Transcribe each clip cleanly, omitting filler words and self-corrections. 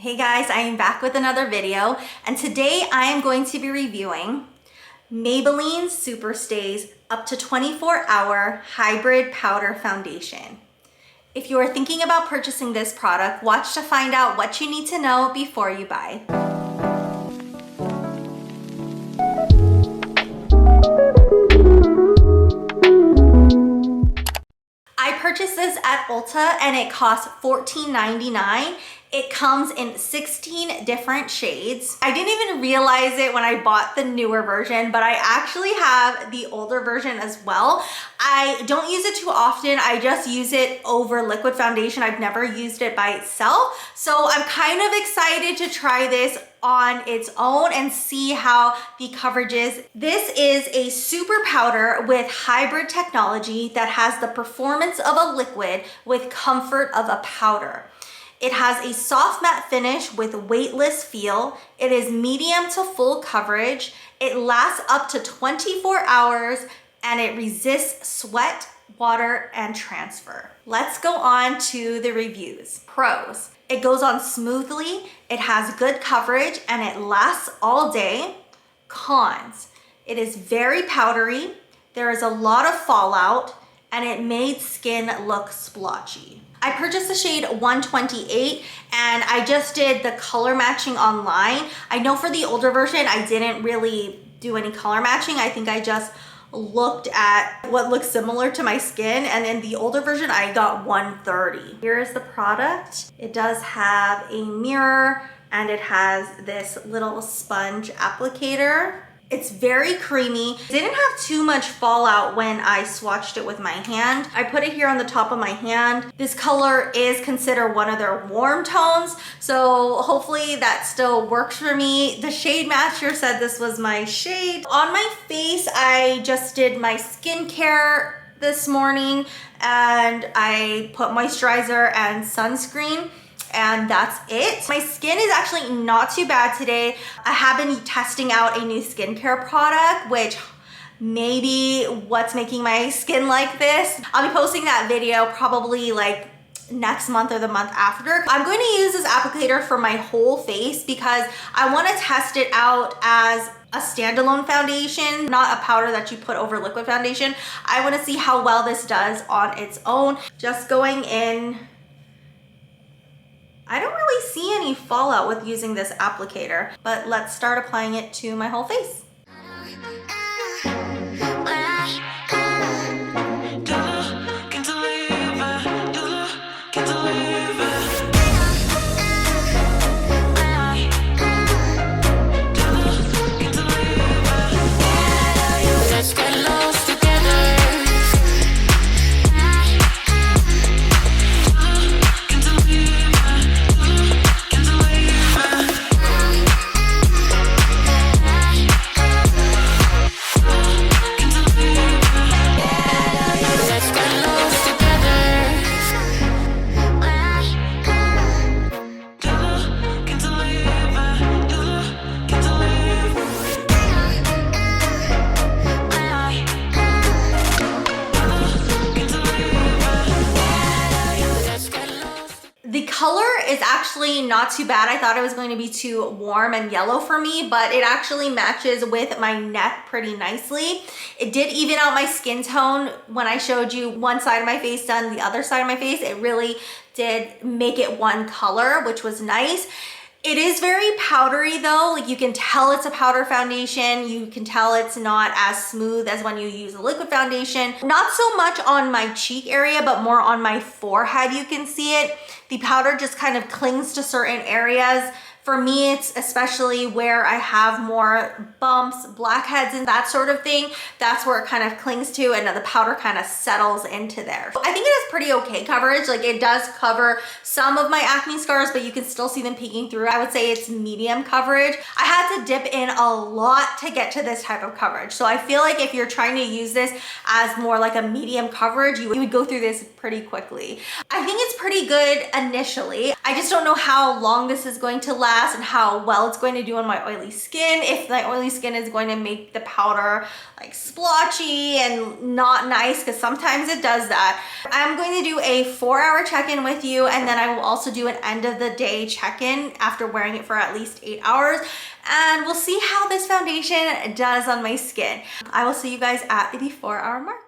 Hey guys, I am back with another video, and today I am going to be reviewing Maybelline Superstay's up to 24-hour hybrid powder foundation. If you are thinking about purchasing this product, watch to find out what you need to know before you buy. I purchased this at Ulta and it cost $14.99. It comes in 16 different shades. I didn't even realize it when I bought the newer version, but I actually have the older version as well. I don't use it too often. I just use it over liquid foundation. I've never used it by itself. So I'm kind of excited to try this on its own and see how the coverage is. This is a super powder with hybrid technology that has the performance of a liquid with comfort of a powder. It has a soft matte finish with weightless feel. It is medium to full coverage. It lasts up to 24 hours and it resists sweat, water, and transfer. Let's go on to the reviews. Pros: it goes on smoothly, it has good coverage, and it lasts all day. Cons: it is very powdery, there is a lot of fallout, and it made skin look splotchy. I purchased the shade 128 and I just did the color matching online. I know for the older version, I didn't really do any color matching. I think I just looked at what looks similar to my skin, and in the older version, I got 130. Here is the product. It does have a mirror and it has this little sponge applicator. It's very creamy. It didn't have too much fallout when I swatched it with my hand. I put it here on the top of my hand. This color is considered one of their warm tones, so hopefully that still works for me. The shade matcher said this was my shade. On my face, I just did my skincare this morning and I put moisturizer and sunscreen, and that's it. My skin is actually not too bad today. I have been testing out a new skincare product, which may be what's making my skin like this. I'll be posting that video probably like next month or the month after. I'm going to use this applicator for my whole face because I want to test it out as a standalone foundation, not a powder that you put over liquid foundation. I want to see how well this does on its own. Just going in. I don't really see any fallout with using this applicator, but let's start applying it to my whole face. The color is actually not too bad. I thought it was going to be too warm and yellow for me, but it actually matches with my neck pretty nicely. It did even out my skin tone when I showed you one side of my face done the other side of my face. It really did make it one color, which was nice. It is very powdery though. Like, you can tell it's a powder foundation. You can tell it's not as smooth as when you use a liquid foundation. Not so much on my cheek area, but more on my forehead. You can see it. The powder just kind of clings to certain areas. For me, it's especially where I have more bumps, blackheads, and that sort of thing. That's where it kind of clings to, and the powder kind of settles into there. I think it has pretty okay coverage. Like, it does cover some of my acne scars, but you can still see them peeking through. I would say it's medium coverage. I had to dip in a lot to get to this type of coverage. So I feel like if you're trying to use this as more like a medium coverage, you would go through this pretty quickly. I think it's pretty good initially. I just don't know how long this is going to last. lasts and how well it's going to do on my oily skin. If my oily skin is going to make the powder like splotchy and not nice, because sometimes it does that. I'm going to do a 4-hour check-in with you, and then I will also do an end of the day check-in after wearing it for at least 8 hours. And we'll see how this foundation does on my skin. I will see you guys at the 4-hour mark.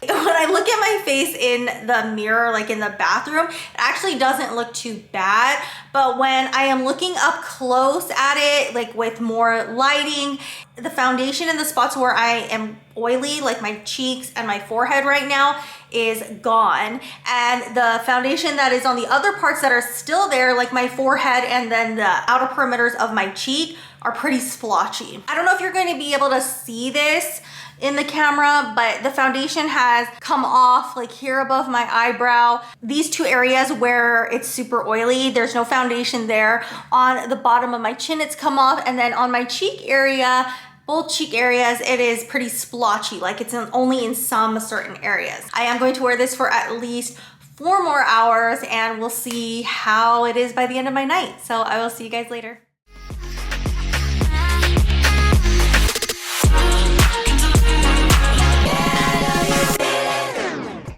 When I look at my face in the mirror, like in the bathroom, it actually doesn't look too bad. But when I am looking up close at it, like with more lighting, the foundation in the spots where I am oily, like my cheeks and my forehead right now, is gone. And the foundation that is on the other parts that are still there, like my forehead and then the outer perimeters of my cheek, are pretty splotchy. I don't know if you're going to be able to see this in the camera, but the foundation has come off like here above my eyebrow. These two areas where it's super oily, there's no foundation there. On the bottom of my chin, it's come off, and then on my cheek area, both cheek areas, it is pretty splotchy, like it's only in some certain areas. I am going to wear this for at least 4 more hours, and we'll see how it is by the end of my night. So I will see you guys later.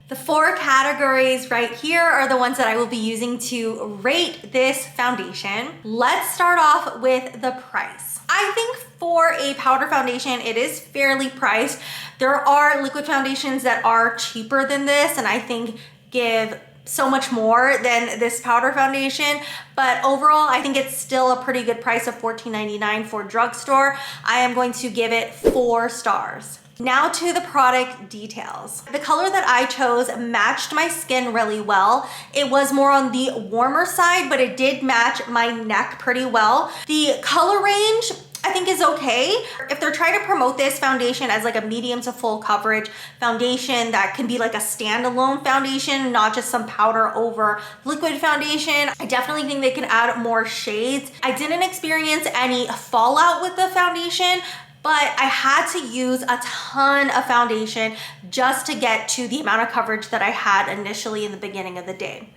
The 4 categories right here are the ones that I will be using to rate this foundation. Let's start off with the price. I think for a powder foundation, it is fairly priced. There are liquid foundations that are cheaper than this, and I think give so much more than this powder foundation, but overall I think it's still a pretty good price of $14.99 for drugstore. I am going to give it 4 stars. Now to the product details. The color that I chose matched my skin really well. It was more on the warmer side, but it did match my neck pretty well. The color range I think is okay. If they're trying to promote this foundation as like a medium to full coverage foundation that can be like a standalone foundation, not just some powder over liquid foundation, I definitely think they can add more shades. I didn't experience any fallout with the foundation, but I had to use a ton of foundation just to get to the amount of coverage that I had initially in the beginning of the day.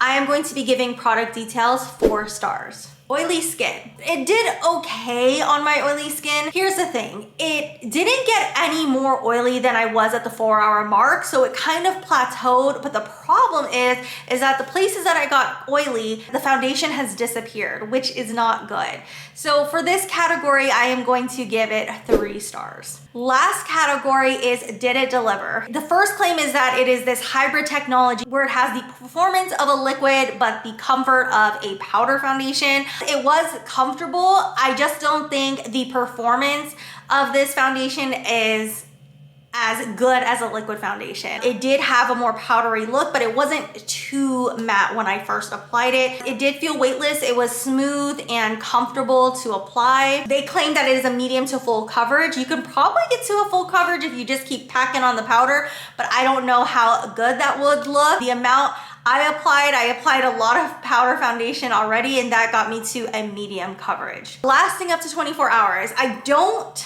I am going to be giving product details 4 stars. Oily skin. It did okay on my oily skin. Here's the thing, it didn't get any more oily than I was at the 4-hour mark, so it kind of plateaued, but the problem is that the places that I got oily, the foundation has disappeared, which is not good. So for this category, I am going to give it 3 stars. Last category is did it deliver? The first claim is that it is this hybrid technology where it has the performance of a liquid, but the comfort of a powder foundation. It was comfortable. I just don't think the performance of this foundation is as good as a liquid foundation. It did have a more powdery look, but it wasn't too matte when I first applied it. It did feel weightless. It was smooth and comfortable to apply. They claim that it is a medium to full coverage. You can probably get to a full coverage if you just keep packing on the powder, but I don't know how good that would look. The amount I applied a lot of powder foundation already, and that got me to a medium coverage. Lasting up to 24 hours. I don't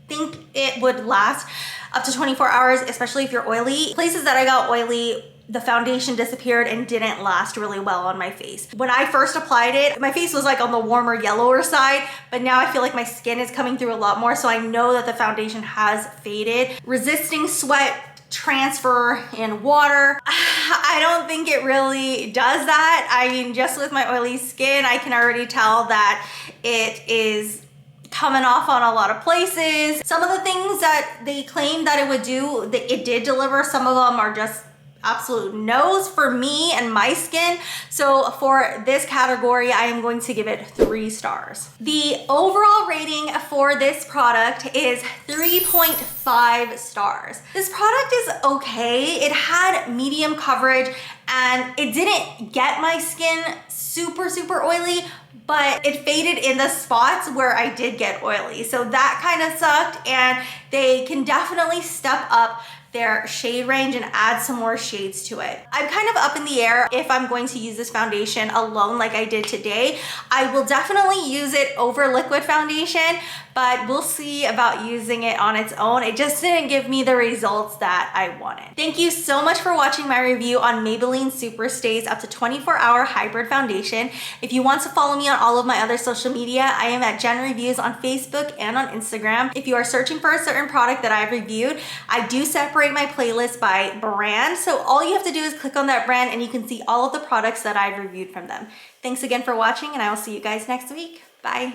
think it would last up to 24 hours, especially if you're oily. Places that I got oily, the foundation disappeared and didn't last really well on my face. When I first applied it, my face was like on the warmer, yellower side, but now I feel like my skin is coming through a lot more, so I know that the foundation has faded. Resisting sweat transfer in water. I don't think it really does that. I mean, just with my oily skin, I can already tell that it is coming off on a lot of places. Some of the things that they claimed that it would do, it did deliver. Some of them are just absolute no's for me and my skin. So for this category, I am going to give it 3 stars. The overall rating for this product is 3.5 stars. This product is okay. It had medium coverage and it didn't get my skin super oily, but it faded in the spots where I did get oily. So that kind of sucked, and they can definitely step up their shade range and add some more shades to it. I'm kind of up in the air if I'm going to use this foundation alone like I did today. I will definitely use it over liquid foundation, but we'll see about using it on its own. It just didn't give me the results that I wanted. Thank you so much for watching my review on Maybelline Superstay's up to 24-hour hybrid foundation. If you want to follow me on all of my other social media, I am at Jenn Reviews on Facebook and on Instagram. If you are searching for a certain product that I've reviewed, I do separate my playlist by brand. So all you have to do is click on that brand and you can see all of the products that I've reviewed from them. Thanks again for watching, and I will see you guys next week. Bye.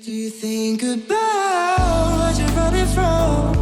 Do you think about what you're running from?